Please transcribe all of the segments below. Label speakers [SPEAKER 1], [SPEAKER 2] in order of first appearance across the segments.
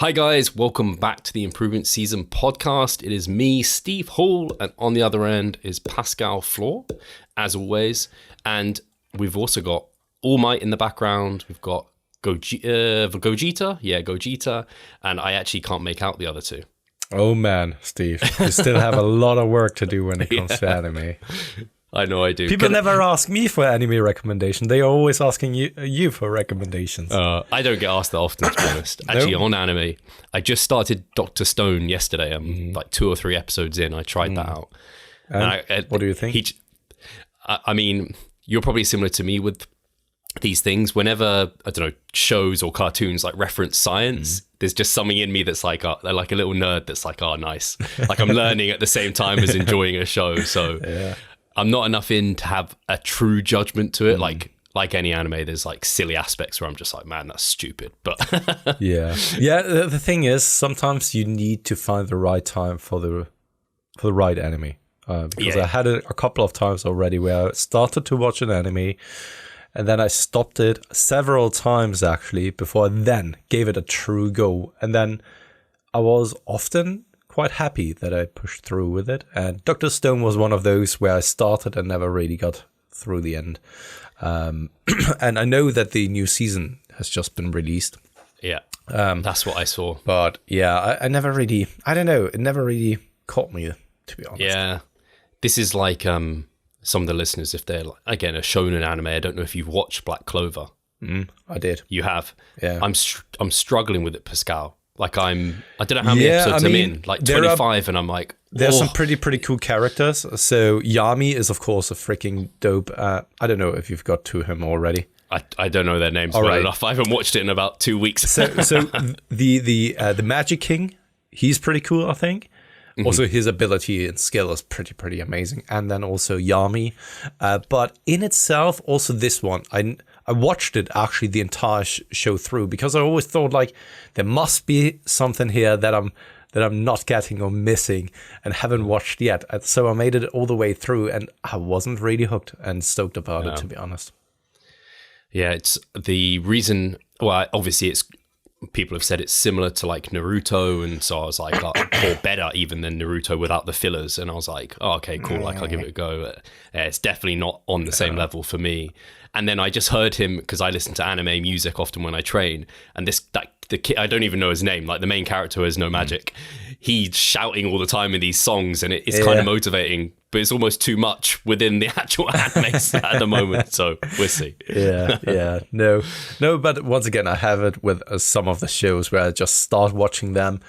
[SPEAKER 1] Hi guys, welcome back to the Improvement Season podcast. It is me, Steve Hall, and on the other end is Pascal Floor, as always. And we've also got All Might in the background. We've got Gogeta, and I actually can't make out the other two.
[SPEAKER 2] Oh man, Steve, you still have a lot of work to do when it comes to anime.
[SPEAKER 1] I know I do.
[SPEAKER 2] People never ask me for anime recommendation. They are always asking you for recommendations.
[SPEAKER 1] I don't get asked that often, to be honest. Actually, on anime, I just started Dr. Stone yesterday. I'm like 2 or 3 episodes in. I tried that out.
[SPEAKER 2] And what do you think?
[SPEAKER 1] I mean, you're probably similar to me with these things. Whenever, I don't know, shows or cartoons like reference science, there's just something in me that's like, like a little nerd that's like, oh, nice. Like I'm learning at the same time as enjoying a show. So
[SPEAKER 2] yeah.
[SPEAKER 1] I'm not enough in to have a true judgment to it. Like any anime, there's like silly aspects where I'm just like, man, that's stupid. But
[SPEAKER 2] yeah. The thing is, sometimes you need to find the right time for the right anime. Because I had it a couple of times already where I started to watch an anime, and then I stopped it several times actually before I then gave it a true go. And then I was often quite happy that I pushed through with it. And Dr. Stone was one of those where I started and never really got through the end. And I know that the new season has just been released.
[SPEAKER 1] Yeah, that's what I saw.
[SPEAKER 2] But yeah, I never really, I don't know, it never really caught me, to be honest.
[SPEAKER 1] Yeah, this is like some of the listeners, if they're, again, a shonen anime, I don't know if you've watched Black Clover.
[SPEAKER 2] I did.
[SPEAKER 1] You have?
[SPEAKER 2] Yeah.
[SPEAKER 1] I'm struggling with it, Pascal. Like I don't know how many episodes I'm in, like 25, and I'm like,
[SPEAKER 2] there's some pretty cool characters. So Yami is, of course, a freaking dope. I don't know if you've got to him already.
[SPEAKER 1] I don't know their names well enough. I haven't watched it in about 2 weeks.
[SPEAKER 2] so the Magic King, he's pretty cool, I think. Also, his ability and skill is pretty amazing. And then also Yami. But in itself, also this one, I watched it actually the entire show through because I always thought like there must be something here that I'm not getting or missing and haven't watched yet. So I made it all the way through and I wasn't really hooked and stoked about it, to be honest.
[SPEAKER 1] Yeah, it's the reason. Well, obviously, it's people have said it's similar to like Naruto, and so I was like, or better even than Naruto without the fillers. And I was like, oh, okay, cool. Like I'll give it a go. It's definitely not on the same level for me. And then I just heard him because I listen to anime music often when I train, and the kid, I don't even know his name. Like the main character has no magic. He's shouting all the time in these songs, and it's kind of motivating, but it's almost too much within the actual anime at the moment. So we'll see.
[SPEAKER 2] No. But once again, I have it with some of the shows where I just start watching them.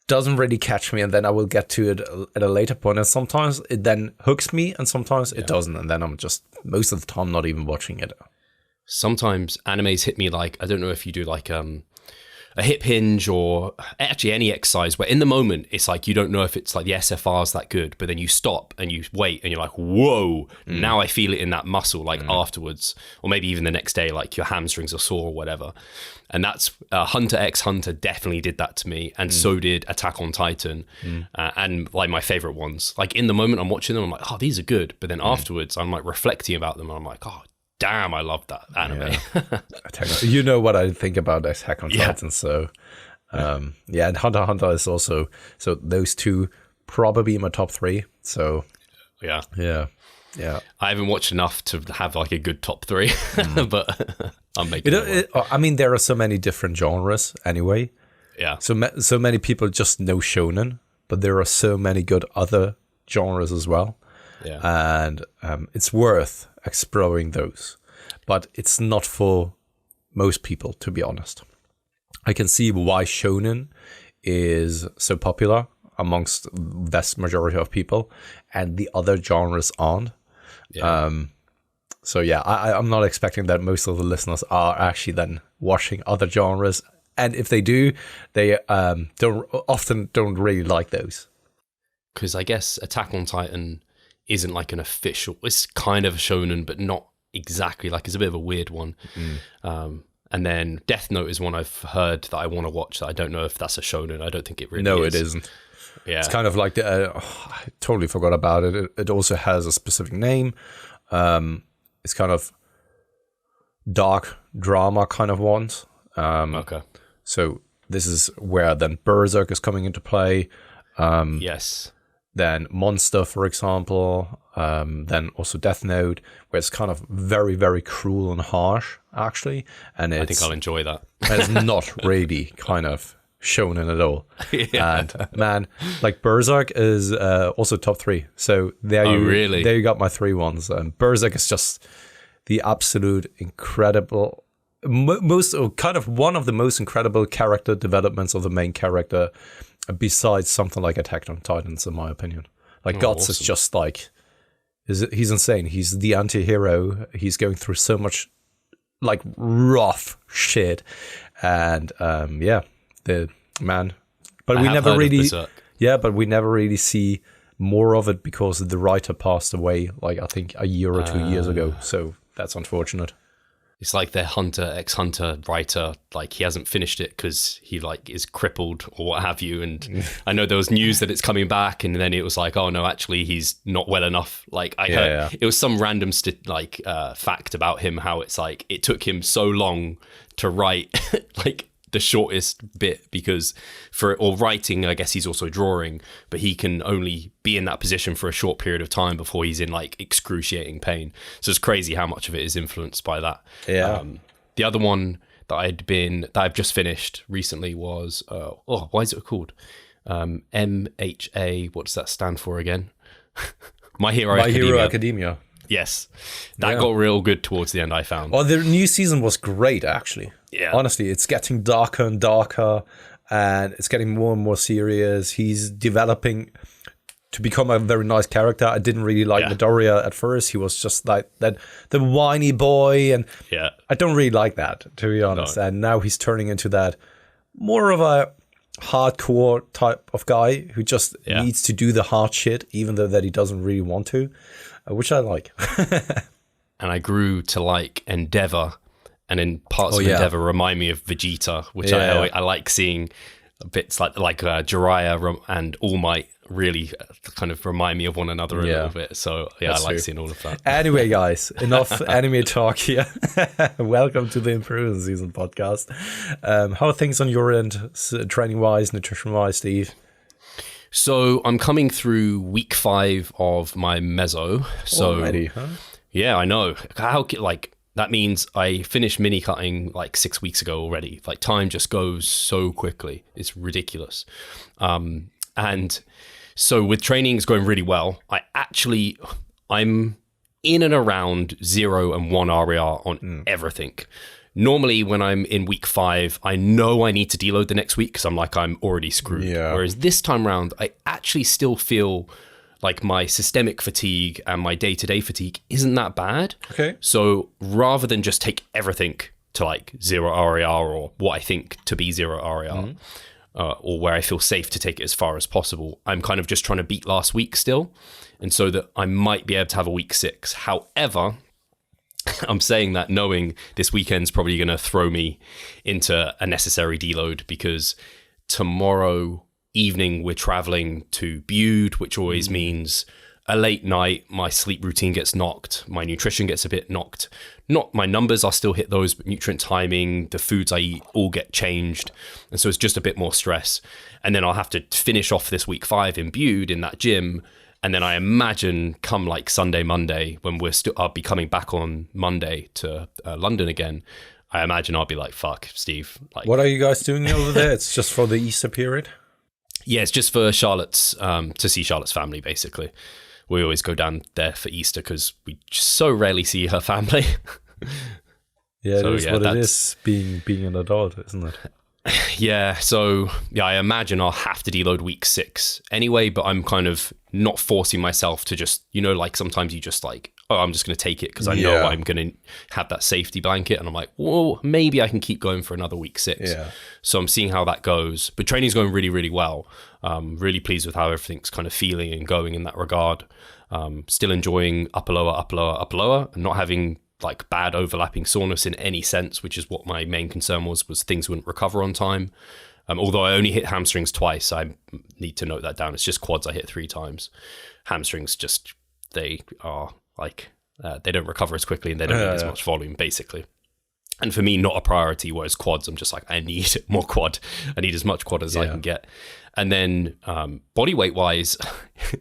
[SPEAKER 2] Doesn't really catch me, and then I will get to it at a later point. And sometimes it then hooks me, and sometimes it doesn't. And then I'm just most of the time not even watching it. Sometimes
[SPEAKER 1] animes hit me like, I don't know if you do like a hip hinge or actually any exercise where in the moment it's like you don't know if it's like the SFR is that good, but then you stop and you wait and you're like, whoa, now I feel it in that muscle like afterwards, or maybe even the next day, like your hamstrings are sore or whatever. And that's Hunter x Hunter definitely did that to me, and so did Attack on Titan, and like my favorite ones. Like in the moment I'm watching them, I'm like, oh, these are good, but then afterwards I'm like reflecting about them and I'm like, oh damn, I love that anime.
[SPEAKER 2] You know what I think about Attack on Titan, so and Hunter x Hunter is also, so those two probably in my top 3. So
[SPEAKER 1] yeah. I haven't watched enough to have like a good top 3, but I'm making it.
[SPEAKER 2] I mean, there are so many different genres anyway.
[SPEAKER 1] Yeah.
[SPEAKER 2] So many people just know shonen, but there are so many good other genres as well.
[SPEAKER 1] Yeah.
[SPEAKER 2] And it's worth exploring those, but it's not for most people, to be honest. I can see why shonen is so popular amongst the vast majority of people, and the other genres aren't. Yeah. So yeah, I'm not expecting that most of the listeners are actually then watching other genres, and if they do, they don't really like those.
[SPEAKER 1] Because I guess Attack on Titan isn't like an official, it's kind of a shonen, but not exactly, like it's a bit of a weird one. And then Death Note is one I've heard that I want to watch that I don't know if that's a shonen. I don't think it really is.
[SPEAKER 2] No, it isn't.
[SPEAKER 1] Yeah.
[SPEAKER 2] It's kind of like, I totally forgot about it. It also has a specific name. It's kind of dark drama kind of ones.
[SPEAKER 1] Okay.
[SPEAKER 2] So this is where then Berserk is coming into play.
[SPEAKER 1] Yes.
[SPEAKER 2] Then Monster, for example. Then also Death Note, where it's kind of very, very cruel and harsh, actually. And
[SPEAKER 1] I think I'll enjoy that.
[SPEAKER 2] It's not really kind of shown in at all.
[SPEAKER 1] Yeah.
[SPEAKER 2] And man, like Berserk is also top 3. So there you got my 3 ones. And Berserk is just the absolute incredible, most kind of one of the most incredible character developments of the main character, besides something like Attack on Titans, in my opinion. Like Guts is just like, he's insane. He's the anti-hero. He's going through so much like rough shit, and the man. But we never really see more of it because the writer passed away, like I think a year or 2 years ago. So that's unfortunate.
[SPEAKER 1] It's like their ex-Hunter writer, like he hasn't finished it because he like is crippled or what have you. And I know there was news that it's coming back, and then it was like, oh no, actually he's not well enough. Like I heard it was some random fact about him, how it's like it took him so long to write like the shortest bit because writing, I guess he's also drawing, but he can only be in that position for a short period of time before he's in like excruciating pain. So it's crazy how much of it is influenced by that. Yeah. The other one that I've just finished recently was, why is it called? MHA, what does that stand for again? My Hero
[SPEAKER 2] Academia.
[SPEAKER 1] Yes. That got real good towards the end, I found.
[SPEAKER 2] Oh, the new season was great, actually.
[SPEAKER 1] Yeah.
[SPEAKER 2] Honestly, it's getting darker and darker, and it's getting more and more serious. He's developing to become a very nice character. I didn't really like Midoriya at first. He was just like the whiny boy, and I don't really like that, to be honest. No. And now he's turning into that more of a hardcore type of guy who just needs to do the hard shit, even though that he doesn't really want to, which I like.
[SPEAKER 1] And I grew to like Endeavor. And then parts of Endeavor remind me of Vegeta, which I like seeing bits like Jiraiya and All Might really kind of remind me of one another a little bit. So I like seeing all of that.
[SPEAKER 2] Anyway, guys, enough anime talk here. Welcome to the Improvement Season podcast. How are things on your end, training-wise, nutrition-wise, Steve?
[SPEAKER 1] So I'm coming through week 5 of my meso. So
[SPEAKER 2] already, huh?
[SPEAKER 1] Yeah, I know. That means I finished mini cutting like 6 weeks ago already. Like time just goes so quickly. It's ridiculous. And so with training, it's going really well. I'm in and around 0 and 1 RER on everything. Normally when I'm in week 5, I know I need to deload the next week because I'm already screwed. Yeah. Whereas this time around, I actually still feel like my systemic fatigue and my day-to-day fatigue isn't that bad. Okay. So rather than just take everything to like 0 RER or what I think to be 0 RER, or where I feel safe to take it as far as possible, I'm kind of just trying to beat last week still. And so that I might be able to have a week 6. However, I'm saying that knowing this weekend's probably going to throw me into a necessary deload because tomorrow evening we're traveling to Bude, which always means a late night. My sleep routine gets knocked, my nutrition gets a bit knocked. Not my numbers, I'll still hit those, but nutrient timing, the foods I eat all get changed, and so it's just a bit more stress. And then I'll have to finish off this week 5 in Bude in that gym, and then I imagine come like Sunday, Monday, when I'll be coming back on Monday to London again, I imagine I'll be like, fuck, Steve. Like,
[SPEAKER 2] what are you guys doing over there? It's just for the Easter period?
[SPEAKER 1] Yeah, it's just for Charlotte's, to see Charlotte's family, basically. We always go down there for Easter because we just so rarely see her family.
[SPEAKER 2] Yeah, it is what it is, being an adult, isn't it?
[SPEAKER 1] Yeah, so I imagine I'll have to deload week 6 anyway, but I'm kind of not forcing myself to just, like sometimes you just like, oh, I'm just going to take it because I know I'm going to have that safety blanket. And I'm like, well, maybe I can keep going for another week 6. Yeah. So I'm seeing how that goes. But training's going really, really well. Really pleased with how everything's kind of feeling and going in that regard. Still enjoying upper, lower, and not having like bad overlapping soreness in any sense, which is what my main concern was things wouldn't recover on time. Although I only hit hamstrings twice, I need to note that down. It's just quads I hit 3 times. Hamstrings just, they are like, they don't recover as quickly and they don't need as much volume, basically. And for me, not a priority, whereas quads, I'm just like, I need more quad. I need as much quad as I can get. And then body weight wise,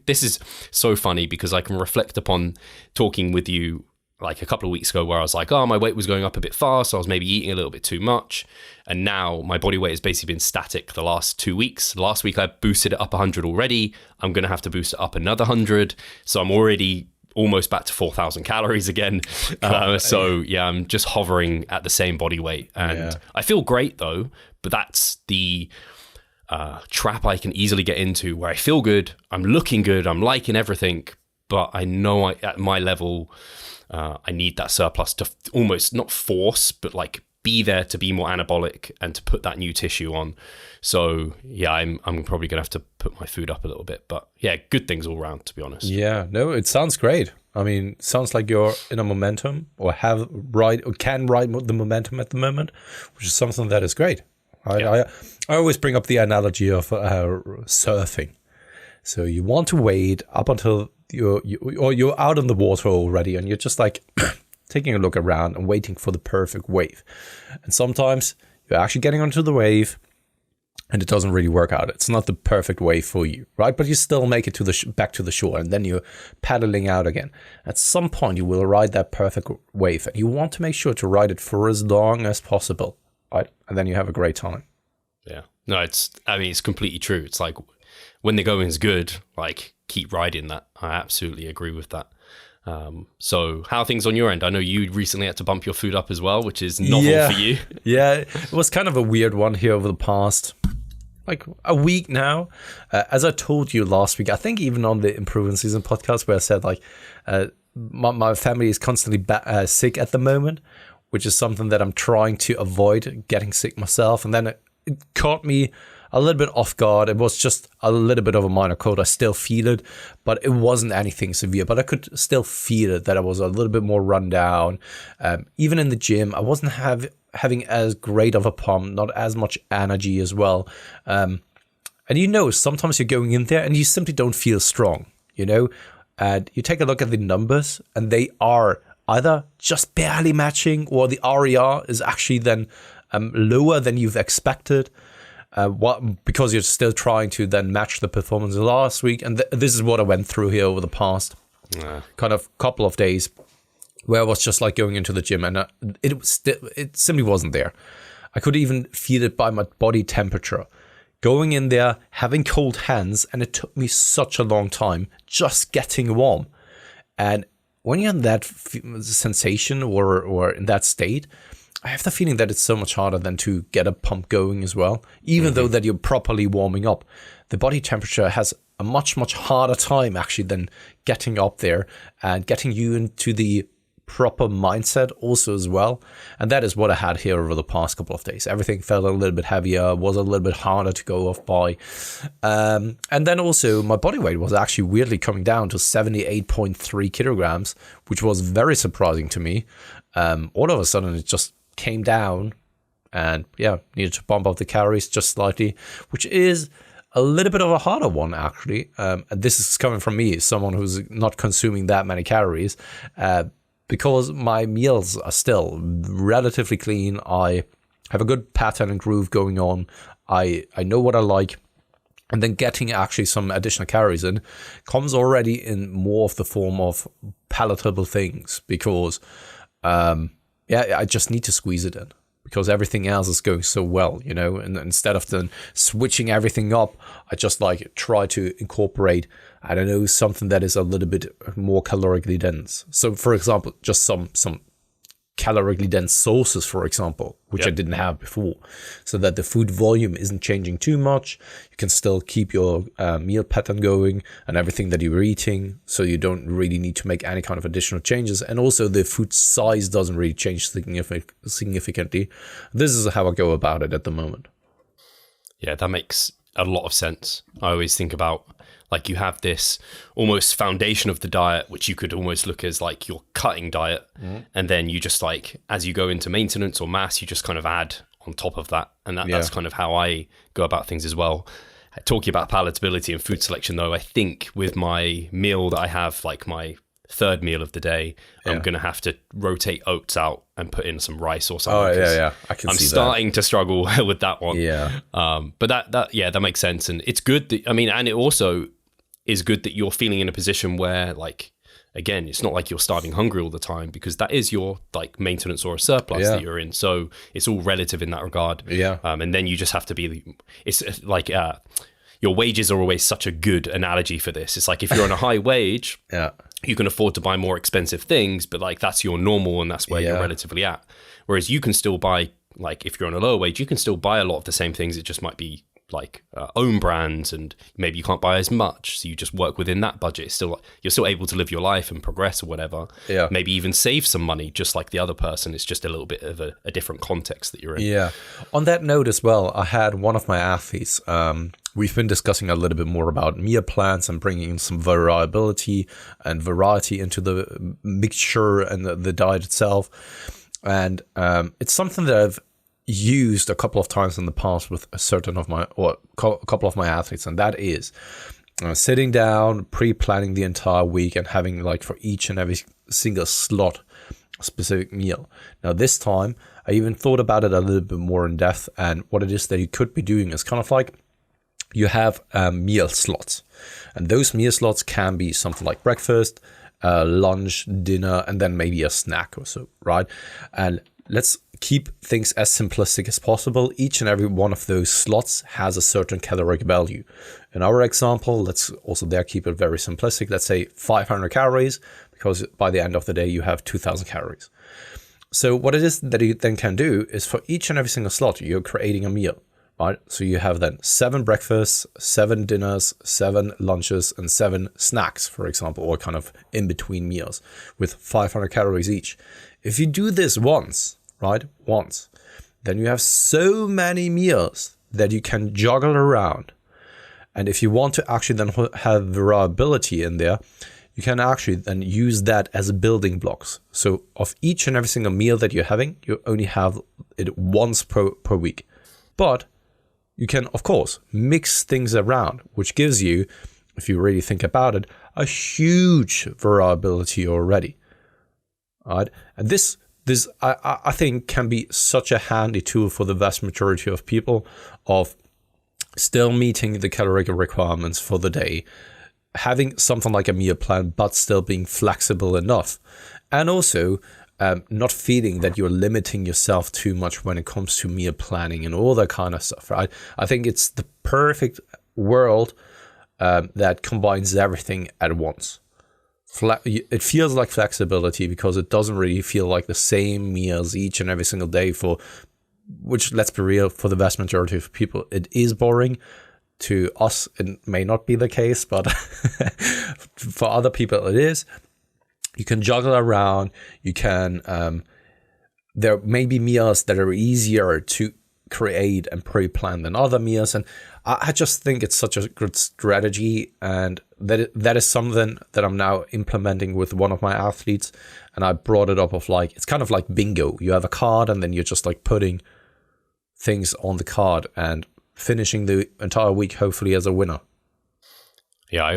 [SPEAKER 1] this is so funny because I can reflect upon talking with you like a couple of weeks ago where I was like, oh, my weight was going up a bit fast. So I was maybe eating a little bit too much. And now my body weight has basically been static the last 2 weeks. Last week, I boosted it up 100 already. I'm going to have to boost it up another 100. So I'm already almost back to 4,000 calories again. So yeah, I'm just hovering at the same body weight. And I feel great though, but that's the trap I can easily get into where I feel good, I'm looking good, I'm liking everything, but I know at my level, I need that surplus to almost not force, but like be there to be more anabolic and to put that new tissue on. So yeah, I'm probably gonna have to put my food up a little bit, but yeah, good things all around, to be honest.
[SPEAKER 2] Yeah, no, it sounds great. I mean, sounds like you're in a momentum or can ride the momentum at the moment, which is something that is great. I always bring up the analogy of surfing. So you want to wade up until you're out in the water already, and you're just like taking a look around and waiting for the perfect wave. And sometimes you're actually getting onto the wave, and it doesn't really work out. It's not the perfect wave for you, right? But you still make it to back to the shore, and then you're paddling out again. At some point, you will ride that perfect wave, and you want to make sure to ride it for as long as possible, right? And then you have a great time.
[SPEAKER 1] Yeah. No, it's completely true. It's like when the going's good, like keep riding that. I absolutely agree with that. So how are things on your end? I know you recently had to bump your food up as well, which is novel for you.
[SPEAKER 2] Yeah, it was kind of a weird one here over the past, like a week now. As I told you last week, I think even on the Improving Season podcast where I said like my family is constantly sick at the moment, which is something that I'm trying to avoid getting sick myself. And then it caught me a little bit off guard. It was just a little bit of a minor cold. I still feel it, but it wasn't anything severe. But I could still feel it, that I was a little bit more run down. Even in the gym, I wasn't having as great of a pump, not as much energy as well. And sometimes you're going in there and you simply don't feel strong, And you take a look at the numbers and they are either just barely matching, or the RER is actually then lower than you've expected. Because you're still trying to then match the performance of last week. And this is what I went through here over the past kind of couple of days, where I was just like going into the gym and it simply wasn't there. I could even feel it by my body temperature. Going in there, having cold hands, and it took me such a long time just getting warm. And when you're in that sensation or in that state, I have the feeling that it's so much harder than to get a pump going as well. Even though that you're properly warming up, the body temperature has a much, much harder time actually than getting up there and getting you into the proper mindset also as well. And that is what I had here over the past couple of days. Everything felt a little bit heavier, was a little bit harder to go off by. And then also my body weight was actually weirdly coming down to 78.3 kilograms, which was very surprising to me. All of a sudden it just came down, and needed to bump up the calories just slightly, which is a little bit of a harder one actually. And this is coming from me, someone who's not consuming that many calories, because my meals are still relatively clean. I have a good pattern and groove going on. I know what I like. And then getting actually some additional calories in comes already in more of the form of palatable things, because I just need to squeeze it in because everything else is going so well, and instead of then switching everything up, I just like try to incorporate, I don't know, something that is a little bit more calorically dense. So for example, just some calorically dense sauces, for example, which I didn't have before, so that the food volume isn't changing too much. You can still keep your meal pattern going and everything that you're eating, so you don't really need to make any kind of additional changes. And also the food size doesn't really change significantly. This is how I go about it at the moment.
[SPEAKER 1] Yeah, that makes a lot of sense. I always think about, like, you have this almost foundation of the diet, which you could almost look as like your cutting diet. And then you just like, as you go into maintenance or mass, you just kind of add on top of that. And that's kind of how I go about things as well. Talking about palatability and food selection though, I think with my meal that I have, like my third meal of the day, I'm going to have to rotate oats out and put in some rice or something.
[SPEAKER 2] I can see that.
[SPEAKER 1] I'm starting to struggle with that one.
[SPEAKER 2] Yeah.
[SPEAKER 1] But that makes sense. And it's good that, and it also is good that you're feeling in a position where, like, again, it's not like you're starving hungry all the time, because that is your like maintenance or a surplus that you're in. So it's all relative in that regard.
[SPEAKER 2] Yeah.
[SPEAKER 1] And then you just have to it's like, your wages are always such a good analogy for this. It's like if you're on a high wage, you can afford to buy more expensive things, but like that's your normal and that's where you're relatively at. Whereas you can still buy, like if you're on a lower wage, you can still buy a lot of the same things. It just might be like own brands, and maybe you can't buy as much. So you just work within that budget. You're still able to live your life and progress or whatever. Yeah. Maybe even save some money just like the other person. It's just a little bit of a different context that you're in.
[SPEAKER 2] Yeah. On that note as well, I had one of my athletes, we've been discussing a little bit more about meal plans and bringing in some variability and variety into the mixture and the diet itself. And it's something that I've used a couple of times in the past with a couple of my athletes, and that is sitting down, pre-planning the entire week and having like for each and every single slot a specific meal. Now this time I even thought about it a little bit more in depth, and what it is that you could be doing is kind of like you have meal slots, and those meal slots can be something like breakfast, lunch, dinner, and then maybe a snack or so, right? And let's keep things as simplistic as possible. Each and every one of those slots has a certain caloric value. In our example, let's also there keep it very simplistic. Let's say 500 calories, because by the end of the day, you have 2,000 calories. So what it is that you then can do is for each and every single slot, you're creating a meal, right? So you have then 7 breakfasts, 7 dinners, 7 lunches, and 7 snacks, for example, or kind of in between meals with 500 calories each. If you do this once, then you have so many meals that you can juggle around. And if you want to actually then have variability in there, you can actually then use that as building blocks. So of each and every single meal that you're having, you only have it once per week. But you can, of course, mix things around, which gives you, if you really think about it, a huge variability already. All right? And this I think can be such a handy tool for the vast majority of people of still meeting the caloric requirements for the day, having something like a meal plan, but still being flexible enough. And also not feeling that you're limiting yourself too much when it comes to meal planning and all that kind of stuff, right? I think it's the perfect world that combines everything at once. It feels like flexibility because it doesn't really feel like the same meals each and every single day, for which, let's be real, for the vast majority of people, it is boring. To us, it may not be the case, but for other people, it is. You can juggle around. You can, there may be meals that are easier to create and pre-plan than other meals. And I just think it's such a good strategy, and that is something that I'm now implementing with one of my athletes. And I brought it up of like, it's kind of like bingo. You have a card and then you're just like putting things on the card and finishing the entire week, hopefully as a winner.
[SPEAKER 1] Yeah,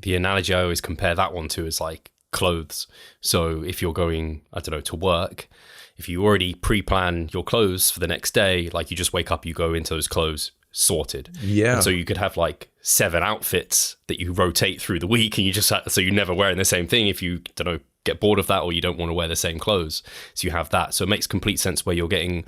[SPEAKER 1] the analogy I always compare that one to is like clothes. So if you're going, I don't know, to work, if you already pre-plan your clothes for the next day, like you just wake up, you go into those clothes sorted. Yeah. And so you could have like 7 outfits that you rotate through the week, and you just so you're never wearing the same thing if you, don't know, get bored of that or you don't want to wear the same clothes. So you have that. So it makes complete sense where you're getting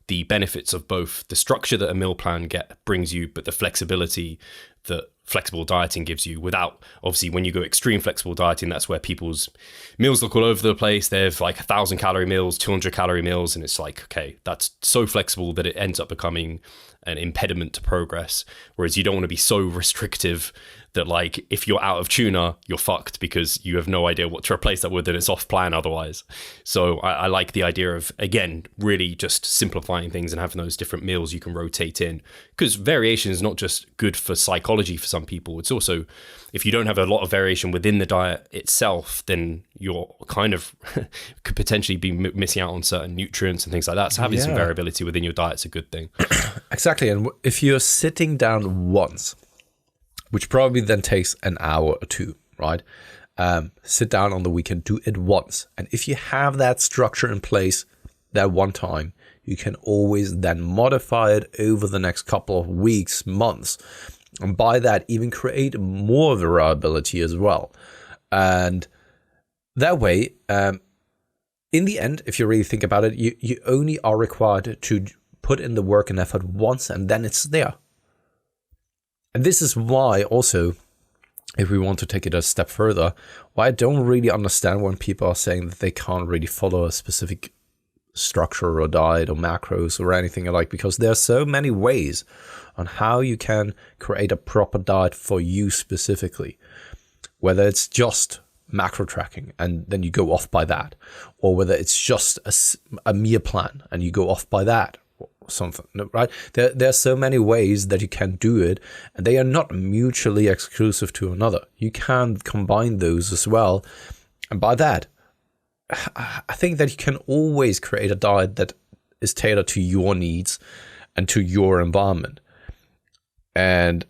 [SPEAKER 1] the benefits of both the structure that a meal plan brings you, but the flexibility that flexible dieting gives you, without, obviously, when you go extreme flexible dieting, that's where people's meals look all over the place. They have like 1,000 calorie meals, 200 calorie meals, and it's like, okay, that's so flexible that it ends up becoming an impediment to progress. Whereas you don't want to be so restrictive that like if you're out of tuna, you're fucked because you have no idea what to replace that with and it's off plan otherwise. So I like the idea of, again, really just simplifying things and having those different meals you can rotate in, because variation is not just good for psychology for some people. It's also, if you don't have a lot of variation within the diet itself, then you're kind of could potentially be missing out on certain nutrients and things like that. So having some variability within your diet is a good thing.
[SPEAKER 2] Exactly. And if you're sitting down once, which probably then takes an hour or two, right? sit down on the weekend, do it once. And if you have that structure in place that one time, you can always then modify it over the next couple of weeks, months. And by that, even create more variability as well. And that way, in the end, if you really think about it, you only are required to put in the work and effort once, and then it's there. And this is why also, if we want to take it a step further, why I don't really understand when people are saying that they can't really follow a specific structure or diet or macros or anything like, because there are so many ways on how you can create a proper diet for you specifically, whether it's just macro tracking and then you go off by that, or whether it's just a meal plan and you go off by that or something, right? There are so many ways that you can do it, and they are not mutually exclusive to another. You can combine those as well, and by that, I think that you can always create a diet that is tailored to your needs and to your environment. And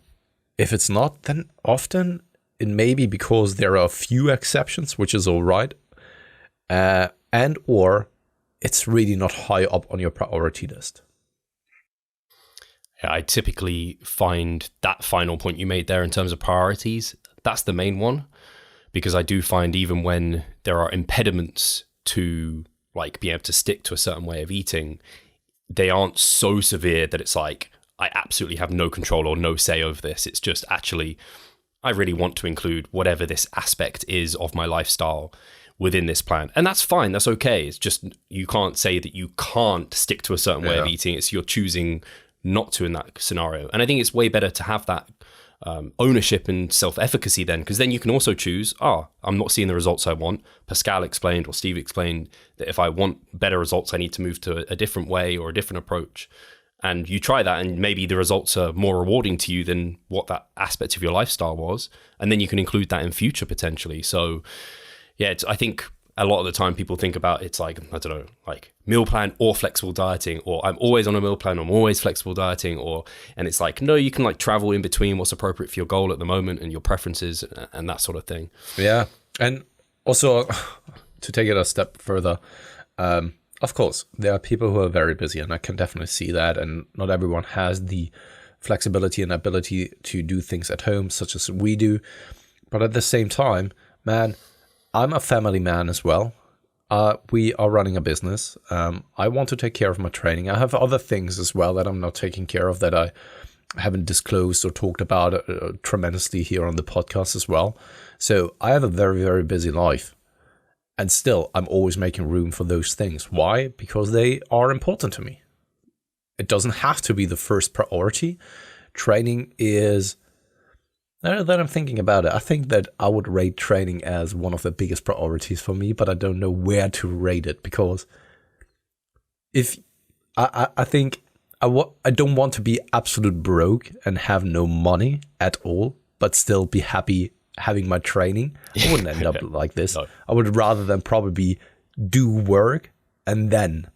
[SPEAKER 2] if it's not, then often it may be because there are a few exceptions, which is all right, and or it's really not high up on your priority list.
[SPEAKER 1] Yeah, I typically find that final point you made there in terms of priorities, that's the main one. Because I do find even when there are impediments to like being able to stick to a certain way of eating, they aren't so severe that it's like, I absolutely have no control or no say over this. It's just actually, I really want to include whatever this aspect is of my lifestyle within this plan. And that's fine. That's okay. It's just, you can't say that you can't stick to a certain way of eating. It's you're choosing not to in that scenario. And I think it's way better to have that ownership and self-efficacy then, because then you can also choose, I'm not seeing the results I want. Pascal explained, or Steve explained, that if I want better results, I need to move to a different way or a different approach. And you try that, and maybe the results are more rewarding to you than what that aspect of your lifestyle was. And then you can include that in future potentially. So yeah, I think a lot of the time people think about it's like, I don't know, like meal plan or flexible dieting, or I'm always on a meal plan, I'm always flexible dieting, and it's like, no, you can like travel in between what's appropriate for your goal at the moment and your preferences and that sort of thing.
[SPEAKER 2] Yeah. And also to take it a step further, of course, there are people who are very busy, and I can definitely see that. And not everyone has the flexibility and ability to do things at home, such as we do. But at the same time, man, I'm a family man as well. We are running a business. I want to take care of my training. I have other things as well that I'm not taking care of that I haven't disclosed or talked about tremendously here on the podcast as well. So I have a very, very busy life. And still, I'm always making room for those things. Why? Because they are important to me. It doesn't have to be the first priority. Training is... Now that I'm thinking about it, I think that I would rate training as one of the biggest priorities for me, but I don't know where to rate it, because if I think I don't want to be absolute broke and have no money at all, but still be happy having my training. I wouldn't end up like this. No. I would rather than probably do work and then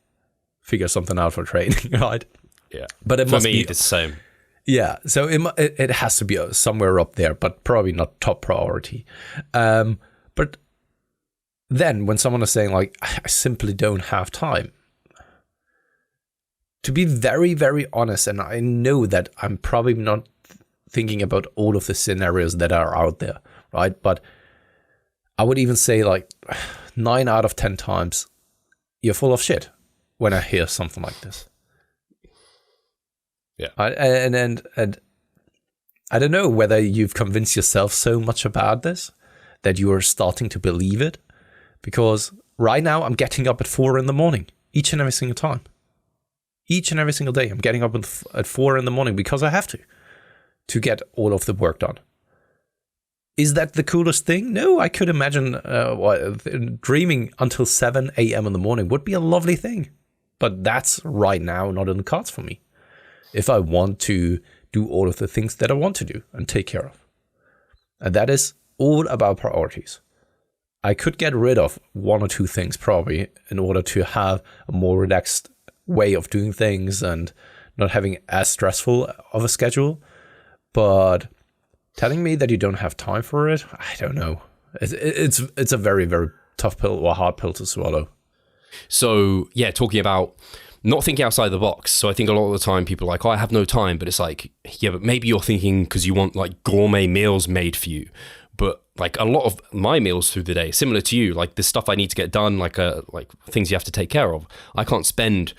[SPEAKER 2] figure something out for training, right?
[SPEAKER 1] Yeah.
[SPEAKER 2] But it
[SPEAKER 1] for
[SPEAKER 2] must
[SPEAKER 1] me,
[SPEAKER 2] be
[SPEAKER 1] it's the same.
[SPEAKER 2] Yeah, so it has to be somewhere up there, but probably not top priority. But then when someone is saying like, I simply don't have time, to be very, very honest, and I know that I'm probably not thinking about all of the scenarios that are out there, right? But I would even say like 9 out of 10 times, you're full of shit when I hear something like this.
[SPEAKER 1] Yeah.
[SPEAKER 2] And I don't know whether you've convinced yourself so much about this that you are starting to believe it, because right now I'm getting up at 4 a.m. each and every single time. Each and every single day I'm getting up at 4 a.m. because I have to get all of the work done. Is that the coolest thing? No, I could imagine dreaming until 7 a.m. in the morning would be a lovely thing. But that's right now not in the cards for me, if I want to do all of the things that I want to do and take care of. And that is all about priorities. I could get rid of 1 or 2 things probably in order to have a more relaxed way of doing things and not having as stressful of a schedule. But telling me that you don't have time for it, I don't know. It's a very, very tough pill or hard pill to swallow.
[SPEAKER 1] So yeah, talking about not thinking outside the box. So I think a lot of the time people are like, oh, I have no time. But it's like, yeah, but maybe you're thinking because you want like gourmet meals made for you. But like a lot of my meals through the day, similar to you, like the stuff I need to get done, like things you have to take care of. I can't spend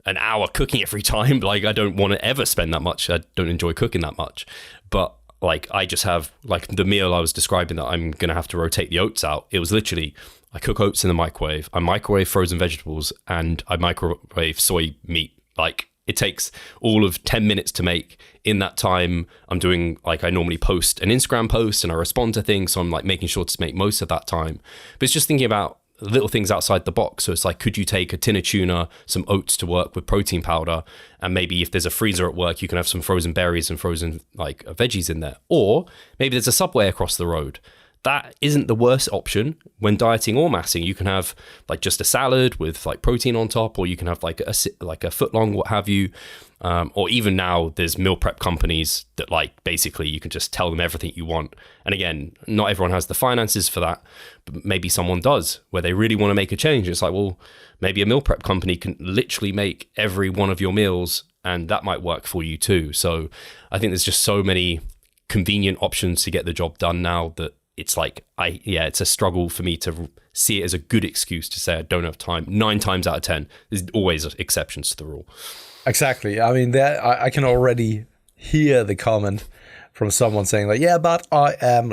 [SPEAKER 1] an hour cooking every time. Like I don't want to ever spend that much. I don't enjoy cooking that much. But like I just have like the meal I was describing that I'm going to have to rotate the oats out. It was literally, I cook oats in the microwave, I microwave frozen vegetables, and I microwave soy meat. Like it takes all of 10 minutes to make. In that time, I'm doing like I normally post an Instagram post and I respond to things. So I'm like making sure to make most of that time. But it's just thinking about little things outside the box. So it's like, could you take a tin of tuna, some oats to work with protein powder, and maybe if there's a freezer at work, you can have some frozen berries and frozen like veggies in there. Or maybe there's a Subway across the road. That isn't the worst option when dieting or massing. You can have like just a salad with like protein on top, or you can have like a foot long, what have you. Or even now there's meal prep companies that like basically you can just tell them everything you want. And again, not everyone has the finances for that, but maybe someone does where they really want to make a change. It's like, well, maybe a meal prep company can literally make every one of your meals, and that might work for you too. So I think there's just so many convenient options to get the job done now that it's like, it's a struggle for me to see it as a good excuse to say I don't have time. 9 times out of 10, there's always exceptions to the rule.
[SPEAKER 2] Exactly. I mean, I can already hear the comment from someone saying like, yeah, but I am...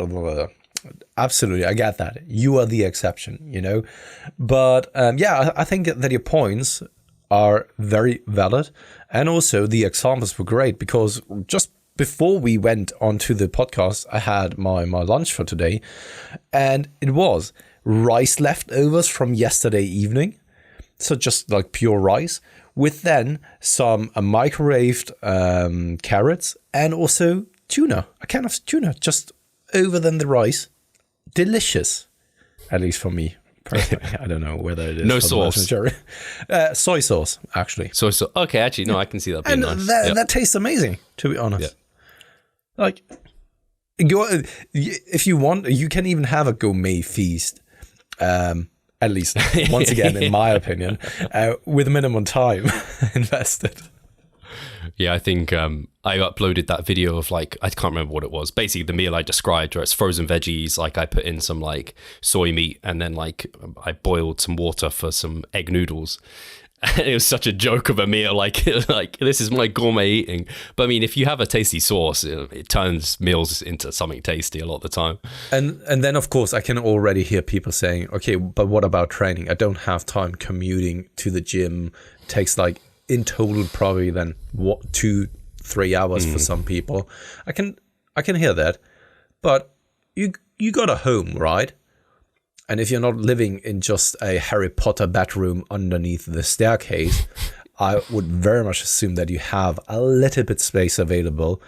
[SPEAKER 2] Absolutely, I get that. You are the exception, you know? But I think that your points are very valid. And also the examples were great because just before we went onto the podcast, I had my lunch for today, and it was rice leftovers from yesterday evening. So just like pure rice with then some microwaved carrots and also tuna, a can of tuna just over than the rice. Delicious, at least for me personally. I don't know whether it is.
[SPEAKER 1] No sauce.
[SPEAKER 2] Soy sauce, actually.
[SPEAKER 1] Soy sauce. Okay, actually, no, I can see that being nice.
[SPEAKER 2] That tastes amazing, to be honest.
[SPEAKER 1] Yep.
[SPEAKER 2] Like, if you want, you can even have a gourmet feast, at least, once again, in my opinion, with minimum time invested.
[SPEAKER 1] Yeah, I think I uploaded that video of like, I can't remember what it was. Basically, the meal I described where it's frozen veggies, like I put in some like soy meat and then like I boiled some water for some egg noodles. And it was such a joke of a meal, like this is my gourmet eating. But I mean, if you have a tasty sauce, it turns meals into something tasty a lot of the time. And
[SPEAKER 2] then, of course, I can already hear people saying, okay, but what about training? I don't have time commuting to the gym. It takes like in total probably then 2-3 hours for some people. I can hear that. But you got a home, right? And if you're not living in just a Harry Potter bedroom underneath the staircase, I would very much assume that you have a little bit space available.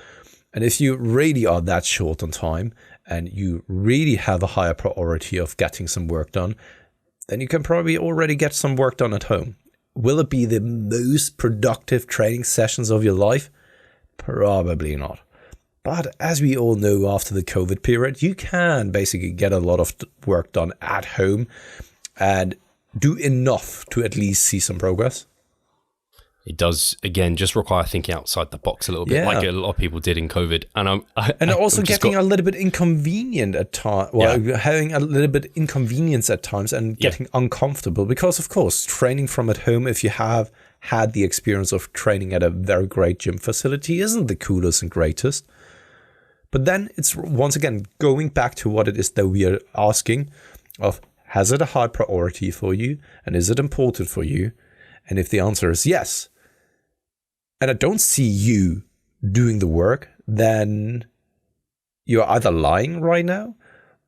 [SPEAKER 2] And if you really are that short on time and you really have a higher priority of getting some work done, then you can probably already get some work done at home. Will it be the most productive training sessions of your life? Probably not. But as we all know, after the COVID period, you can basically get a lot of work done at home and do enough to at least see some progress.
[SPEAKER 1] It does, again, just require thinking outside the box a little bit, like a lot of people did in COVID. And
[SPEAKER 2] also getting a little bit inconvenient at times, having a little bit inconvenience at times and getting uncomfortable. Because, of course, training from at home, if you have had the experience of training at a very great gym facility, isn't the coolest and greatest. But then it's once again going back to what it is that we are asking of, has it a high priority for you? And is it important for you? And if the answer is yes, and I don't see you doing the work, then you're either lying right now,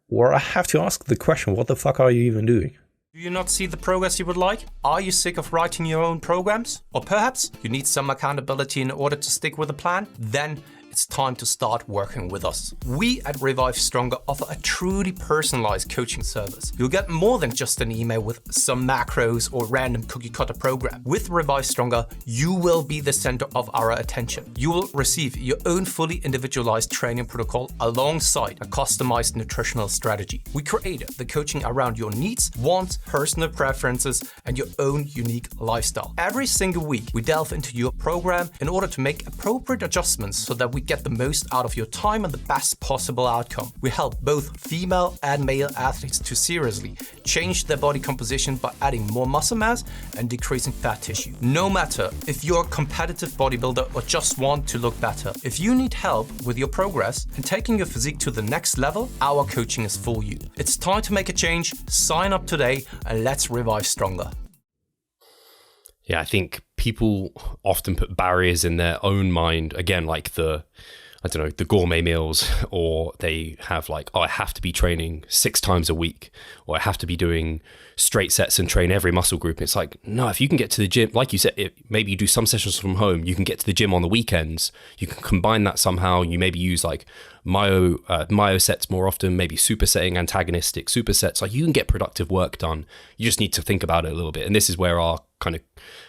[SPEAKER 2] or I have to ask the question, what the fuck are you even doing?
[SPEAKER 3] Do you not see the progress you would like? Are you sick of writing your own programs? Or perhaps you need some accountability in order to stick with a plan? Then it's time to start working with us. We at Revive Stronger offer a truly personalized coaching service. You'll get more than just an email with some macros or random cookie cutter program. With Revive Stronger, you will be the center of our attention. You will receive your own fully individualized training protocol alongside a customized nutritional strategy. We created the coaching around your needs, wants, personal preferences, and your own unique lifestyle. Every single week, we delve into your program in order to make appropriate adjustments so that we get the most out of your time and the best possible outcome. We help both female and male athletes to seriously change their body composition by adding more muscle mass and decreasing fat tissue. No matter if you're a competitive bodybuilder or just want to look better, if you need help with your progress and taking your physique to the next level, our coaching is for you. It's time to make a change. Sign up today and let's revive stronger.
[SPEAKER 1] Yeah, I think people often put barriers in their own mind. Again, like the gourmet meals, or they have like, oh, I have to be training 6 times a week, or I have to be doing straight sets and train every muscle group. It's like, no, if you can get to the gym, like you said, maybe you do some sessions from home, you can get to the gym on the weekends, you can combine that somehow. You maybe use like myo sets more often, maybe supersetting antagonistic supersets. Like you can get productive work done. You just need to think about it a little bit. And this is where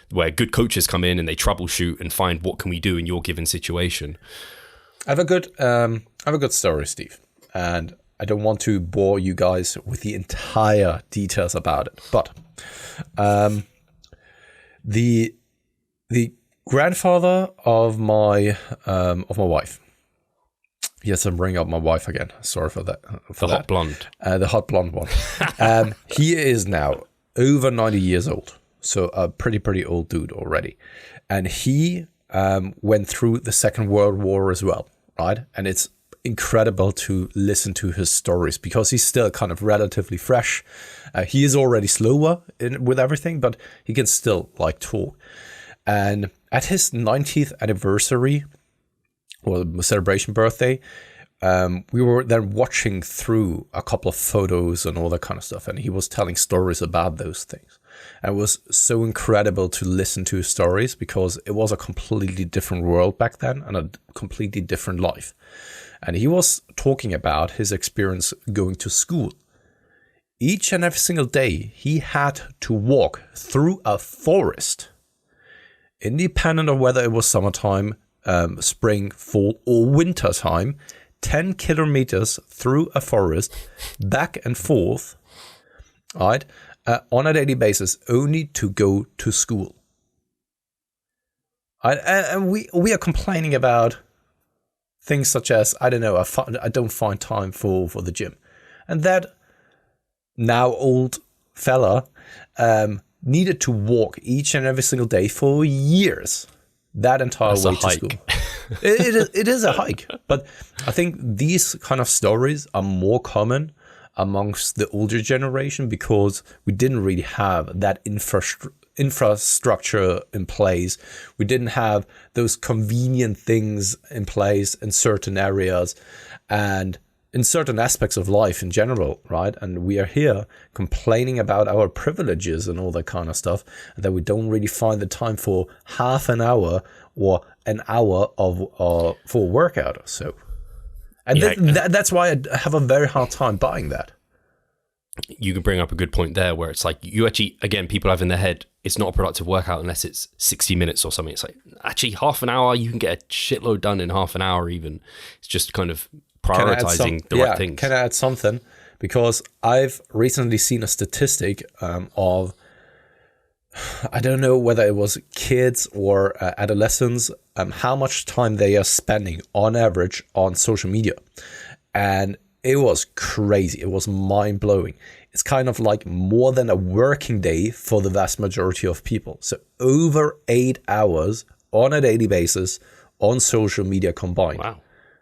[SPEAKER 1] where good coaches come in and they troubleshoot and find what can we do in your given situation.
[SPEAKER 2] I have a good story, Steve, and I don't want to bore you guys with the entire details about it, but the grandfather of my wife. Yes, I'm bringing up my wife again. Sorry for that.
[SPEAKER 1] Hot blonde.
[SPEAKER 2] The hot blonde one. He is now over 90 years old, so a pretty old dude already, and he went through the Second World War as well, right? And it's incredible to listen to his stories because he's still kind of relatively fresh. He is already slower with everything, but he can still like talk. And at his 90th anniversary or celebration birthday, we were then watching through a couple of photos and all that kind of stuff, and he was telling stories about those things. And it was so incredible to listen to his stories because it was a completely different world back then and a completely different life. And he was talking about his experience going to school. Each and every single day, he had to walk through a forest, independent of whether it was summertime, spring, fall, or winter time, 10 kilometers through a forest, back and forth, right, on a daily basis, only to go to school. And we are complaining about things such as, I don't know, I don't find time for the gym. And that now old fella needed to walk each and every single day for years. That entire way to school. It is a hike. But I think these kind of stories are more common amongst the older generation because we didn't really have that infrastructure in place. We didn't have those convenient things in place in certain areas and in certain aspects of life in general, right? And we are here complaining about our privileges and all that kind of stuff, and that we don't really find the time for half an hour or an hour for a workout or so. And that's why I have a very hard time buying that.
[SPEAKER 1] You can bring up a good point there where it's like you actually, again, people have in their head, it's not a productive workout unless it's 60 minutes or something. It's like, actually, half an hour, you can get a shitload done in half an hour even. It's just kind of prioritizing the right things.
[SPEAKER 2] Can I add something? Because I've recently seen a statistic of, I don't know whether it was kids or adolescents, how much time they are spending on average on social media. And it was crazy. It was mind-blowing. It's kind of like more than a working day for the vast majority of people. So over 8 hours on a daily basis on social media combined.
[SPEAKER 1] Wow.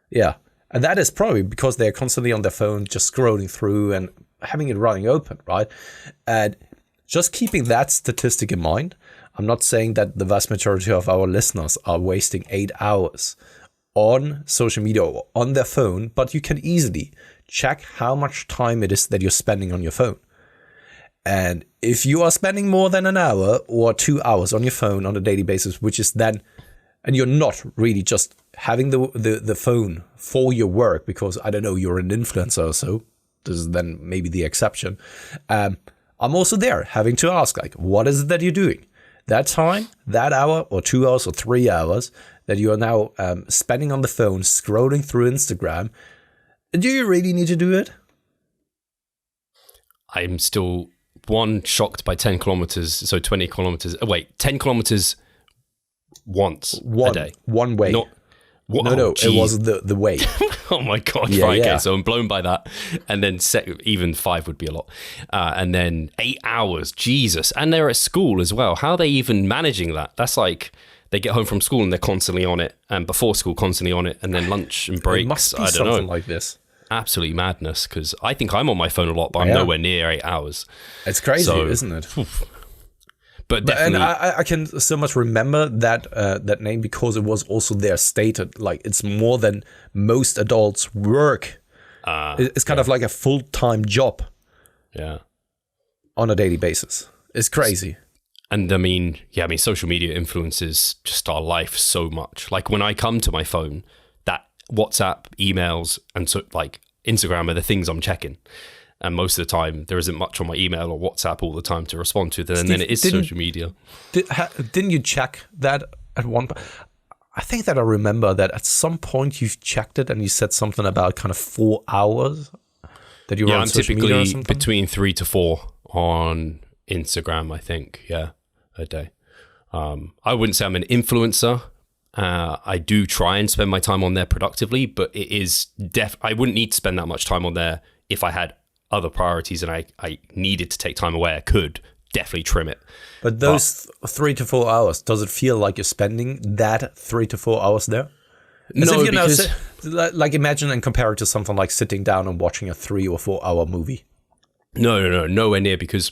[SPEAKER 2] Yeah. And that is probably because they're constantly on their phone, just scrolling through and having it running open, right? And just keeping that statistic in mind, I'm not saying that the vast majority of our listeners are wasting 8 hours on social media or on their phone, but you can easily check how much time it is that you're spending on your phone. And if you are spending more than an hour or 2 hours on your phone on a daily basis, which is then and you're not really just having the phone for your work because, I don't know, you're an influencer or so. This is then maybe the exception. I'm also there having to ask, like, what is it that you're doing? That time, that hour or 2 hours or 3 hours that you are now spending on the phone, scrolling through Instagram, do you really need to do it?
[SPEAKER 1] I'm still, shocked by 10 kilometers, so 20 kilometers. 10 kilometers once a day.
[SPEAKER 2] One way.
[SPEAKER 1] No,
[SPEAKER 2] it wasn't the way.
[SPEAKER 1] Oh my God.
[SPEAKER 2] Yeah,
[SPEAKER 1] right,
[SPEAKER 2] yeah.
[SPEAKER 1] Okay, so I'm blown by that. And then even 5 would be a lot. And then 8 hours, Jesus. And they're at school as well. How are they even managing that? That's like, they get home from school and they're constantly on it, and before school constantly on it, and then lunch and breaks.
[SPEAKER 2] It must be
[SPEAKER 1] I don't
[SPEAKER 2] something
[SPEAKER 1] know.
[SPEAKER 2] like this.
[SPEAKER 1] Absolutely madness, because I think I'm on my phone a lot, but I'm nowhere near 8 hours.
[SPEAKER 2] It's crazy, isn't it?
[SPEAKER 1] But definitely,
[SPEAKER 2] and I can so much remember that name because it was also there stated, like, it's more than most adults work. It's kind of like a full-time job.
[SPEAKER 1] Yeah.
[SPEAKER 2] On a daily basis. It's crazy.
[SPEAKER 1] And I mean, social media influences just our life so much. Like when I come to my phone, that WhatsApp, emails, and so like Instagram are the things I'm checking. And most of the time, there isn't much on my email or WhatsApp all the time to respond to. And then it is social media.
[SPEAKER 2] Didn't you check that at one point? I think that I remember that at some point you checked it and you said something about kind of 4 hours that you were on social media or something?
[SPEAKER 1] I'm typically between 3 to 4 on Instagram, I think. Yeah, a day. I wouldn't say I'm an influencer. I do try and spend my time on there productively, but it is I wouldn't need to spend that much time on there if I had other priorities and I needed to take time away. I could definitely trim it.
[SPEAKER 2] But those 3 to 4 hours, does it feel like you're spending that 3 to 4 hours there?
[SPEAKER 1] No, because
[SPEAKER 2] like imagine and compare it to something like sitting down and watching a 3 or 4 hour movie.
[SPEAKER 1] No, nowhere near, because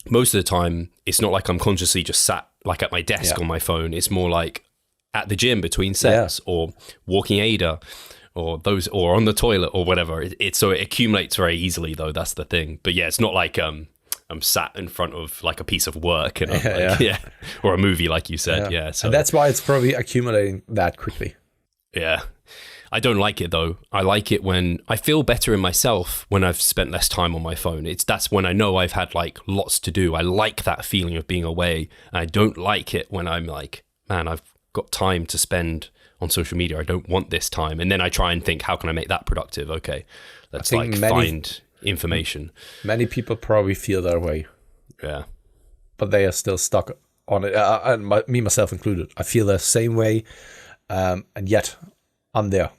[SPEAKER 1] most of the time it's not like I'm consciously just sat like at my desk on my phone. It's more like at the gym between sets or walking Ada or on the toilet or whatever. So it accumulates very easily though. That's the thing. But yeah, it's not like I'm sat in front of like a piece of work and or a movie like you said. Yeah. So
[SPEAKER 2] and that's why it's probably accumulating that quickly.
[SPEAKER 1] Yeah. I don't like it though. I like it when I feel better in myself when I've spent less time on my phone. That's when I know I've had like lots to do. I like that feeling of being away. And I don't like it when I'm like, man, I've got time to spend on social media. I don't want this time. And then I try and think, how can I make that productive? Okay, let's find information. Many
[SPEAKER 2] people probably feel that way.
[SPEAKER 1] Yeah.
[SPEAKER 2] But they are still stuck on it. And me, myself included. I feel the same way. And yet I'm there.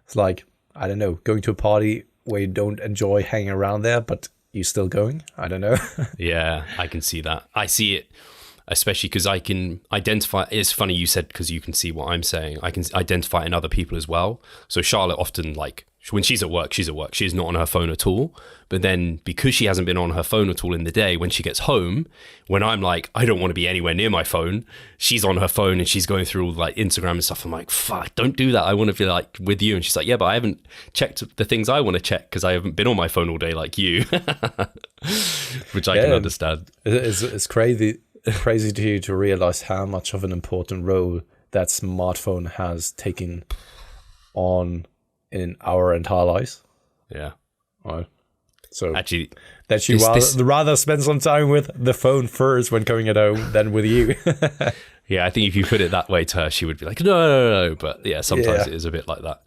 [SPEAKER 2] It's like, I don't know, going to a party where you don't enjoy hanging around there, but you're still going. I don't know.
[SPEAKER 1] Yeah, I can see that. I see it, especially because I can identify. It's funny you said, because you can see what I'm saying. I can identify in other people as well. So Charlotte often, like, when she's at work. She's not on her phone at all. But then because she hasn't been on her phone at all in the day, when she gets home, when I'm like, I don't want to be anywhere near my phone, she's on her phone and she's going through all like Instagram and stuff. I'm like, fuck, don't do that. I want to be like with you. And she's like, yeah, but I haven't checked the things I want to check because I haven't been on my phone all day like you, which I can understand.
[SPEAKER 2] It's crazy to realize how much of an important role that smartphone has taken on in our entire lives.
[SPEAKER 1] Yeah.
[SPEAKER 2] Right. So
[SPEAKER 1] actually,
[SPEAKER 2] that you rather spend some time with the phone first when going at home than with you.
[SPEAKER 1] Yeah, I think if you put it that way to her, she would be like, no. But yeah, sometimes it is a bit like that.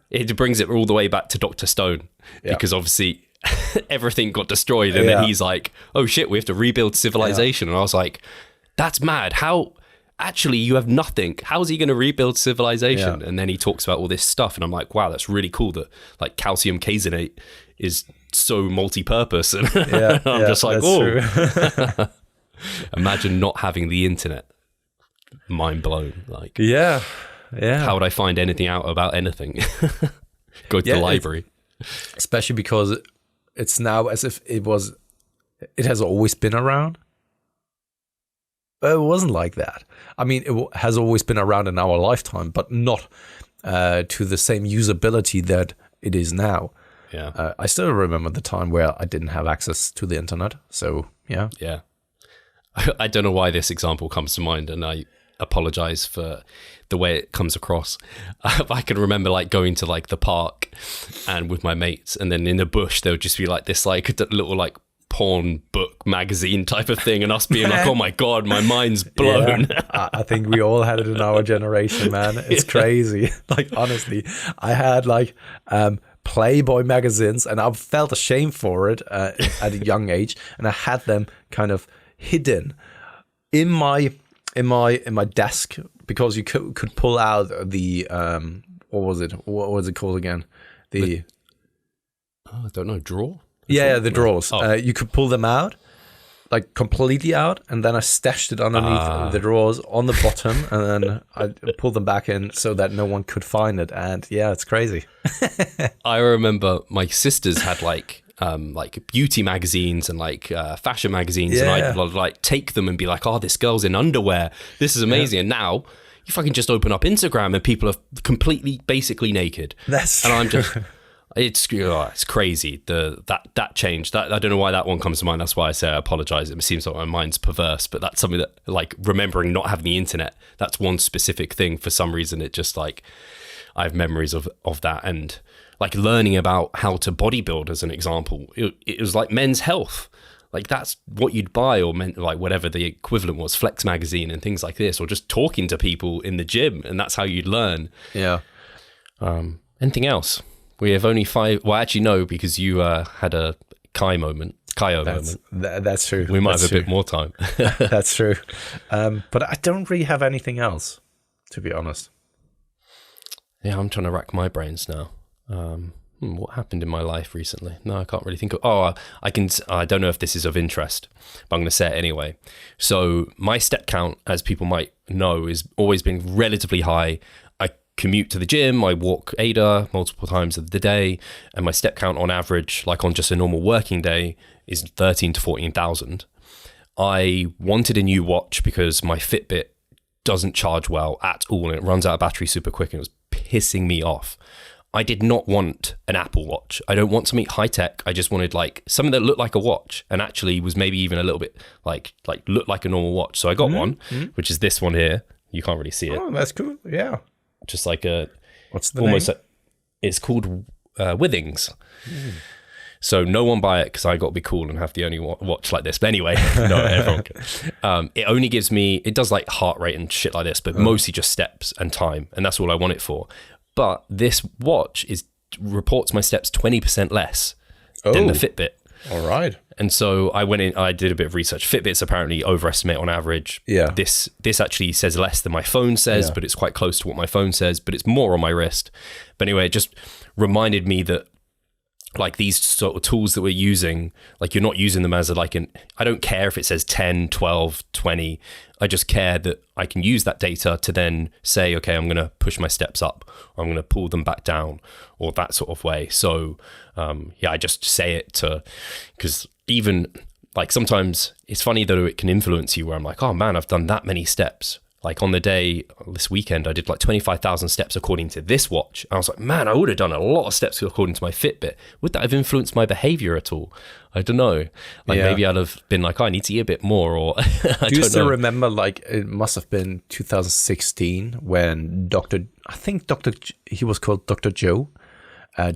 [SPEAKER 1] It brings it all the way back to Dr. Stone, because obviously everything got destroyed. And then he's like, oh shit, we have to rebuild civilization. And I was like, that's mad. How... Actually, you have nothing. How's he going to rebuild civilization? And then he talks about all this stuff, and I'm like, wow, that's really cool that like calcium caseinate is so multi-purpose. And I'm just like, oh, imagine not having the internet. Mind blown. Like, how would I find anything out about anything? Go to the library,
[SPEAKER 2] especially because it's now as if it has always been around. It wasn't like that. I mean, it has always been around in our lifetime, but not to the same usability that it is now.
[SPEAKER 1] Yeah.
[SPEAKER 2] I still remember the time where I didn't have access to the internet. So, yeah.
[SPEAKER 1] Yeah. I don't know why this example comes to mind, and I apologize for the way it comes across. I can remember like going to like the park and with my mates, and then in the bush there would just be like this like little like porn book magazine type of thing, and us being like, oh my god, my mind's blown.
[SPEAKER 2] Yeah, I think we all had it in our generation, man. It's crazy. Like, honestly, I had like Playboy magazines, and I felt ashamed for it at a young age, and I had them kind of hidden in my desk, because you could pull out the what was it called again? I don't know, drawer. Yeah, the drawers. You could pull them out, like completely out, and then I stashed it underneath the drawers on the bottom, and then I pulled them back in so that no one could find it. And yeah, it's crazy.
[SPEAKER 1] I remember my sisters had like beauty magazines and like fashion magazines, and I'd like take them and be like, oh, this girl's in underwear. This is amazing. And now you fucking just open up Instagram and people are completely, basically naked.
[SPEAKER 2] That's
[SPEAKER 1] true. And I'm just... It's crazy. That change. That I don't know why that one comes to mind. That's why I say I apologize. It seems like my mind's perverse, but that's something that, like, remembering not having the internet, that's one specific thing. For some reason, it just like I have memories of that, and like learning about how to bodybuild as an example. It was like Men's Health. Like that's what you'd buy, or like whatever the equivalent was, Flex magazine and things like this, or just talking to people in the gym, and that's how you'd learn.
[SPEAKER 2] Yeah.
[SPEAKER 1] Anything else? We have only 5. Well, actually, no, because you had a Kaio moment.
[SPEAKER 2] That's true.
[SPEAKER 1] We might have a bit more time.
[SPEAKER 2] That's true. But I don't really have anything else, to be honest.
[SPEAKER 1] Yeah, I'm trying to rack my brains now. What happened in my life recently? No, I can't really think of. I don't know if this is of interest, but I'm going to say it anyway. So my step count, as people might know, has always been relatively high. Commute to the gym, I walk Ada multiple times of the day, and my step count on average, like on just a normal working day, is 13 to 14,000. I wanted a new watch because my Fitbit doesn't charge well at all, and it runs out of battery super quick, and it was pissing me off. I did not want an Apple Watch. I don't want something high tech. I just wanted like something that looked like a watch and actually was maybe even a little bit like looked like a normal watch. So I got one, which is this one here. You can't really see it.
[SPEAKER 2] Oh, that's cool. Yeah.
[SPEAKER 1] Just like a,
[SPEAKER 2] what's the name?
[SPEAKER 1] It's called Withings. So no one buy it because I got to be cool and have the only watch like this. But anyway, no, everyone can. It only gives me, it does like heart rate and shit like this, but mostly just steps and time, and that's all I want it for. But this watch reports my steps 20% less than the Fitbit.
[SPEAKER 2] All right.
[SPEAKER 1] And so I went in, I did a bit of research. Fitbits apparently overestimate on average.
[SPEAKER 2] Yeah.
[SPEAKER 1] This actually says less than my phone says, but it's quite close to what my phone says, but it's more on my wrist. But anyway, it just reminded me that like these sort of tools that we're using, like you're not using them as I don't care if it says 10, 12, 20. I just care that I can use that data to then say, okay, I'm going to push my steps up, or I'm going to pull them back down, or that sort of way. So I just say it because even like sometimes it's funny that it can influence you where I'm like, oh man, I've done that many steps. Like on the day, this weekend, I did like 25,000 steps according to this watch. I was like, man, I would have done a lot of steps according to my Fitbit. Would that have influenced my behavior at all? I don't know. Like maybe I'd have been like, oh, I need to eat a bit more, or I
[SPEAKER 2] Do you still remember, like it must have been 2016 when he was called Dr. Joe,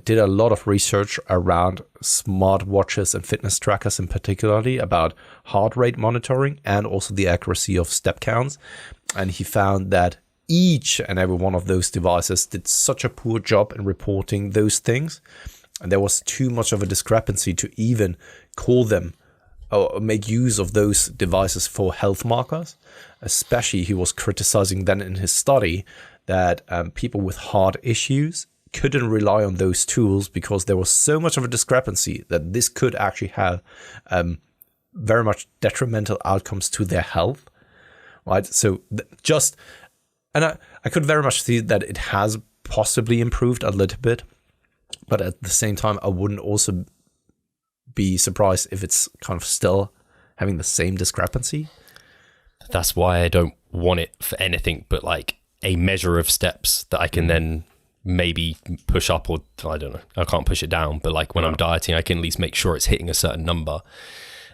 [SPEAKER 2] did a lot of research around smart watches and fitness trackers in particularly about heart rate monitoring and also the accuracy of step counts. And he found that each and every one of those devices did such a poor job in reporting those things. And there was too much of a discrepancy to even call them or make use of those devices for health markers. Especially he was criticizing then in his study that people with heart issues couldn't rely on those tools because there was so much of a discrepancy that this could actually have very much detrimental outcomes to their health. Right, so I could very much see that it has possibly improved a little bit, but at the same time, I wouldn't also be surprised if it's kind of still having the same discrepancy.
[SPEAKER 1] That's why I don't want it for anything but like a measure of steps that I can then maybe push up, or I don't know, I can't push it down, but like when I'm dieting, I can at least make sure it's hitting a certain number,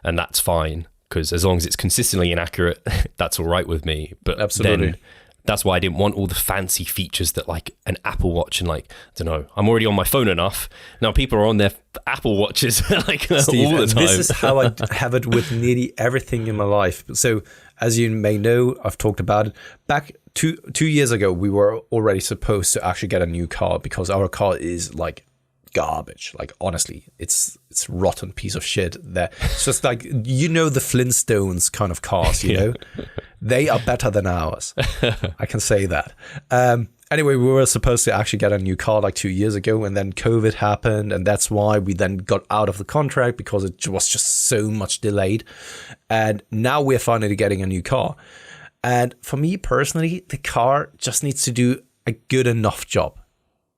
[SPEAKER 1] and that's fine. because as long as it's consistently inaccurate, that's all right with me. But
[SPEAKER 2] Absolutely.
[SPEAKER 1] then that's why I didn't want all the fancy features that like an Apple Watch and like, I don't know, I'm already on my phone enough. Now people are on their Apple Watches like
[SPEAKER 2] Steve,
[SPEAKER 1] all the time.
[SPEAKER 2] this is how I have it with nearly everything in my life. So as you may know, I've talked about it. Back 2 years ago, we were already supposed to actually get a new car because our car is like garbage. Like honestly, it's rotten piece of shit. That it's just like, you know, the Flintstones kind of cars, you know, they are better than ours. I can say that. Anyway, we were supposed to actually get a new car like 2 years ago, and then COVID happened, and that's why we then got out of the contract because it was just so much delayed. And now we're finally getting a new car. And for me personally, the car just needs to do a good enough job.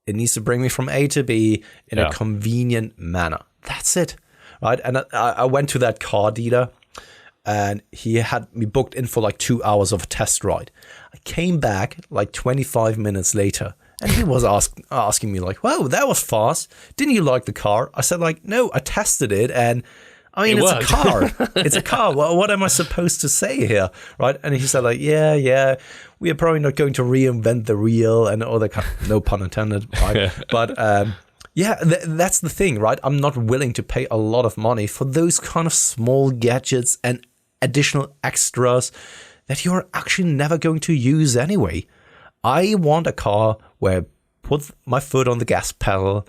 [SPEAKER 2] It needs to bring me from A to B in a convenient manner. That's it, right? And I went to that car dealer, and he had me booked in for like 2 hours of a test ride. I came back like 25 minutes later, and he was asking me like, "Wow, that was fast. Didn't you like the car?" I said like, "No, I tested it, and I mean, it's a car. It's a car. Well, what am I supposed to say here, right?" And he said like, yeah, we are probably not going to reinvent the wheel and all that kind of, no pun intended, right? But that's the thing, right? I'm not willing to pay a lot of money for those kind of small gadgets and additional extras that you're actually never going to use anyway. I want a car where I put my foot on the gas pedal.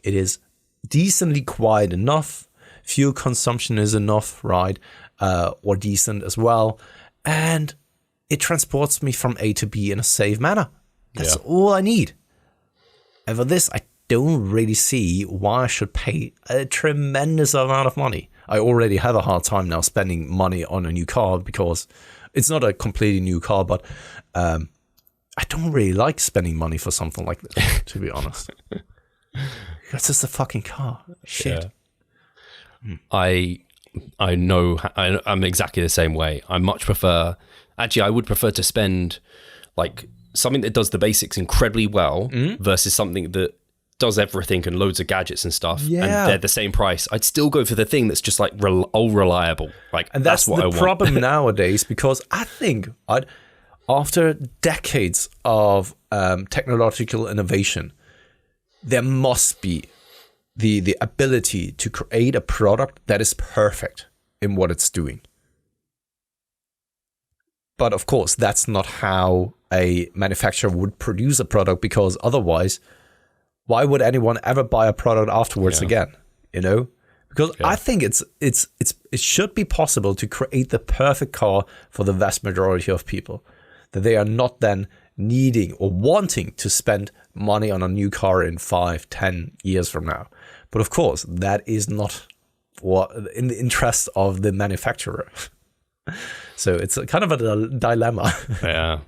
[SPEAKER 2] It is decently quiet enough. Fuel consumption is enough, right? Or decent as well. And it transports me from A to B in a safe manner. That's all I need. And for this, I don't really see why I should pay a tremendous amount of money. I already have a hard time now spending money on a new car because it's not a completely new car, but I don't really like spending money for something like this, to be honest. It's just a fucking car. Shit.
[SPEAKER 1] Yeah. I know I'm exactly the same way. I would prefer to spend like something that does the basics incredibly well versus something that does everything and loads of gadgets and stuff, and they're the same price. I'd still go for the thing that's just like reliable. Like,
[SPEAKER 2] and that's
[SPEAKER 1] what I want.
[SPEAKER 2] the problem nowadays, because I think after decades of technological innovation, there must be the ability to create a product that is perfect in what it's doing. But of course, that's not how a manufacturer would produce a product, because otherwise, why would anyone ever buy a product afterwards again? You know, because I think it should be possible to create the perfect car for the vast majority of people, that they are not then needing or wanting to spend money on a new car in 5-10 years from now. But of course, that is not what in the interest of the manufacturer. So it's a kind of a dilemma.
[SPEAKER 1] Yeah.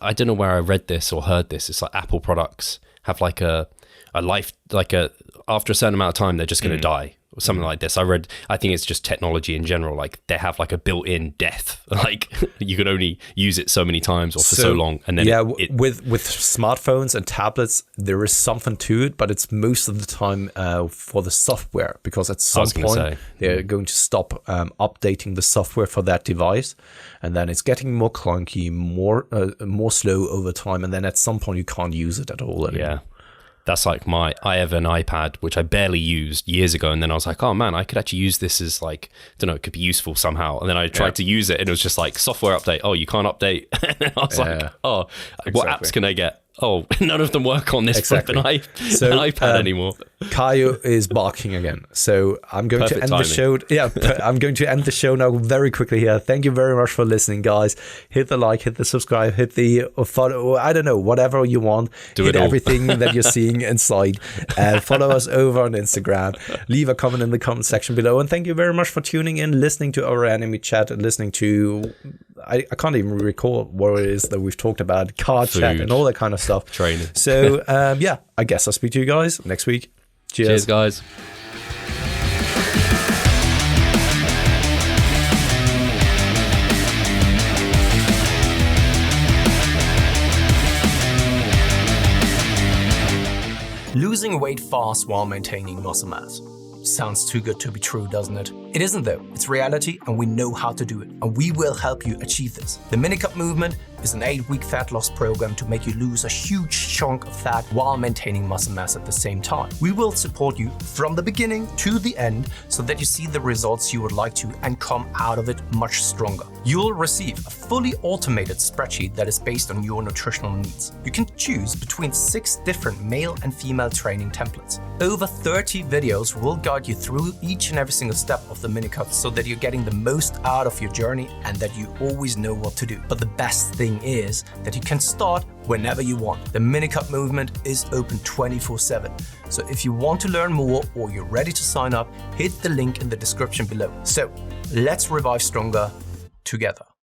[SPEAKER 1] I don't know where I read this or heard this. It's like Apple products have like a life, like after a certain amount of time, they're just going to die or something like this. I think it's just technology in general. Like they have like a built-in death. Like you can only use it so many times or for so long. And then
[SPEAKER 2] with smartphones and tablets, there is something to it, but it's most of the time for the software, because at some point they're going to stop updating the software for that device, and then it's getting more clunky, more slow over time, and then at some point you can't use it at all anymore. Yeah.
[SPEAKER 1] That's like I have an iPad, which I barely used years ago. And then I was like, oh man, I could actually use this as like, I don't know, it could be useful somehow. And then I tried to use it and it was just like software update. Oh, you can't update. And I was like, what apps can I get? Oh, none of them work on this flipping iPad anymore.
[SPEAKER 2] Caio is barking again. So I'm going to end the show. Yeah, I'm going to end the show now very quickly here. Thank you very much for listening, guys. Hit the like, hit the subscribe, hit the follow. I don't know, whatever you want. Hit everything that you're seeing inside. Follow us over on Instagram. Leave a comment in the comment section below. And thank you very much for tuning in, listening to our anime chat, and listening to... I can't even recall what it is that we've talked about, card chat and all that kind of stuff.
[SPEAKER 1] Training.
[SPEAKER 2] So, I guess I'll speak to you guys next week.
[SPEAKER 1] Cheers, guys.
[SPEAKER 3] Losing weight fast while maintaining muscle mass. Sounds too good to be true, doesn't it? It isn't though, it's reality and we know how to do it, and we will help you achieve this. The Minicut Movement is an 8-week fat loss program to make you lose a huge chunk of fat while maintaining muscle mass at the same time. We will support you from the beginning to the end so that you see the results you would like to and come out of it much stronger. You'll receive a fully automated spreadsheet that is based on your nutritional needs. You can choose between 6 different male and female training templates. Over 30 videos will guide you through each and every single step of the Minicut so that you're getting the most out of your journey and that you always know what to do. But the best thing is that you can start whenever you want. The Minicut Movement is open 24/7. So if you want to learn more or you're ready to sign up, hit the link in the description below. So let's revive stronger together.